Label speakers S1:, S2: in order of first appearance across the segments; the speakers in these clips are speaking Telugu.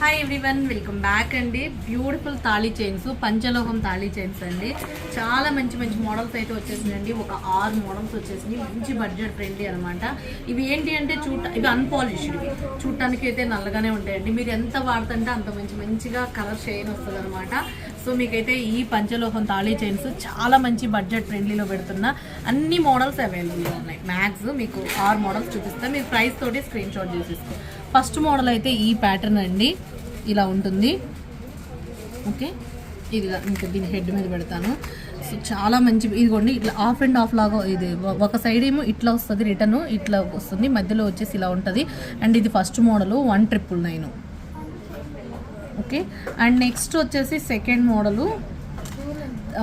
S1: హాయ్ ఎవ్రీవన్, వెల్కమ్ బ్యాక్ అండి. బ్యూటిఫుల్ తాళీ చైన్స్, పంచలోహం తాళీ చైన్స్ అండి. చాలా మంచి మంచి మోడల్స్ అయితే వచ్చేసినాయండి. ఒక 6 మోడల్స్ వచ్చేసినాయి. మంచి బడ్జెట్ ఫ్రెండ్లీ అనమాట. ఇవి ఏంటి అంటే ఇవి అన్పాలిష్డ్, చూడటానికి అయితే నల్లగానే ఉంటాయండి. మీరు ఎంత వాడుతుంటే అంత మంచిగా కలర్ షైన్ వస్తుంది అనమాట. సో మీకైతే ఈ పంచలోహం తాళీ చైన్స్ చాలా మంచి బడ్జెట్ ఫ్రెండ్లీలో పెడుతున్న అన్ని మోడల్స్ అవైలబుల్గా ఉన్నాయి. మ్యాక్స్ మీకు 6 మోడల్స్ చూపిస్తే మీరు ప్రైస్ తోటి స్క్రీన్ షాట్ చేసేసుకో. ఫస్ట్ మోడల్ అయితే ఈ ప్యాటర్న్ అండి, ఇలా ఉంటుంది. ఓకే, ఇది ఇంకా దీని హెడ్ మీద పెడతాను. సో చాలా మంచి, ఇదిగోండి ఇట్లా ఆఫ్ అండ్ ఆఫ్ లాగా, ఇది ఒక సైడ్ ఏమో ఇట్లా వస్తుంది, రిటర్న్ ఇట్లా వస్తుంది, మధ్యలో వచ్చేసి ఇలా ఉంటుంది. అండ్ ఇది first model 1999. Okay, and next వచ్చేసి సెకండ్ మోడలు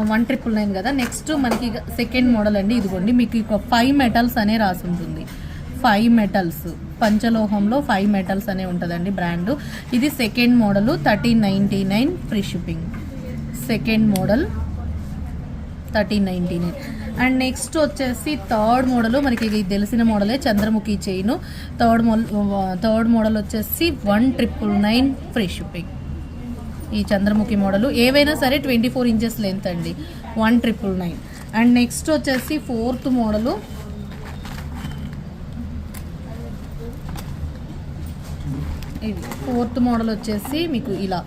S1: 1999 కదా. నెక్స్ట్ మనకి సెకండ్ మోడల్ అండి, ఇదిగోండి మీకు ఇక 5 మెటల్స్ అనే రాసి ఉంటుంది. 5 మెటల్స్, పంచలోహంలో 5 మెటల్స్ అనే ఉంటుందండి బ్రాండ్. ఇది second model 1399 free shipping. Second model 1399. And next వచ్చేసి థర్డ్ మోడల్, మనకి ఇది తెలిసిన మోడలే, చంద్రముఖి చైన్. థర్డ్ మోడల్ వచ్చేసి 1999 ఫ్రీ షిప్పింగ్. ఈ చంద్రముఖి మోడలు ఏవైనా సరే 24 ఇంచెస్ లెంత్ అండి, 1999. అండ్ నెక్స్ట్ వచ్చేసి ఫోర్త్ మోడలు, ఇది ఫోర్త్ మోడల్ వచ్చేసి మీకు ఇలా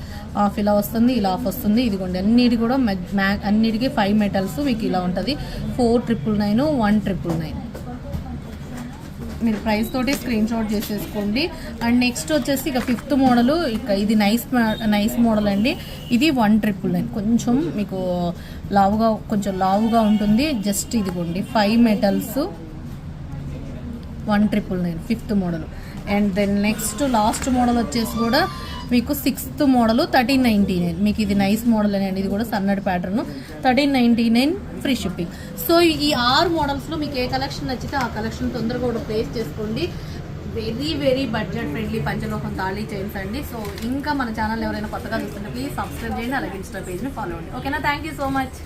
S1: ఆఫ్ ఇలా వస్తుంది, ఇలా ఆఫ్ వస్తుంది. ఇదిగోండి అన్నిటి కూడా అన్నిటికీ 5 మెటల్స్ మీకు ఇలా ఉంటుంది. 4999, 1999. మీరు ప్రైస్ తోటి స్క్రీన్ షాట్ చేసేసుకోండి. అండ్ నెక్స్ట్ వచ్చేసి ఇక ఫిఫ్త్ మోడలు, ఇక ఇది నైస్ మోడల్ అండి. ఇది 1999. కొంచెం మీకు లావుగా ఉంటుంది. జస్ట్ ఇదిగోండి 5 metals, 1999 fifth model. And then next last model వచ్చేసి కూడా మీకు సిక్స్త్ మోడల్ 1399. మీకు ఇది నైస్ మోడల్ అండి, ఇది కూడా సన్నటి ప్యాటర్న్, 1399 ఫ్రీ షిప్పింగ్. సో ఈ 6 మోడల్స్లో మీకు ఏ కలెక్షన్ నచ్చితే ఆ కలెక్షన్ తొందరగా కూడా ప్లేస్ చేసుకోండి. వెరీ బడ్జెట్ ఫ్రెండ్లీ పంచలోహం తాళీ చైన్స్ అండి. సో ఇంకా మన ఛానల్ ఎవరైనా కొత్తగా చూస్తుంటే ప్లీజ్ సబ్స్క్రైబ్ చేయండి, అలాగే ఇన్స్టా పేజ్ని ఫాలో అవ్వండి. ఓకేనా, థ్యాంక్ యూ సో మచ్.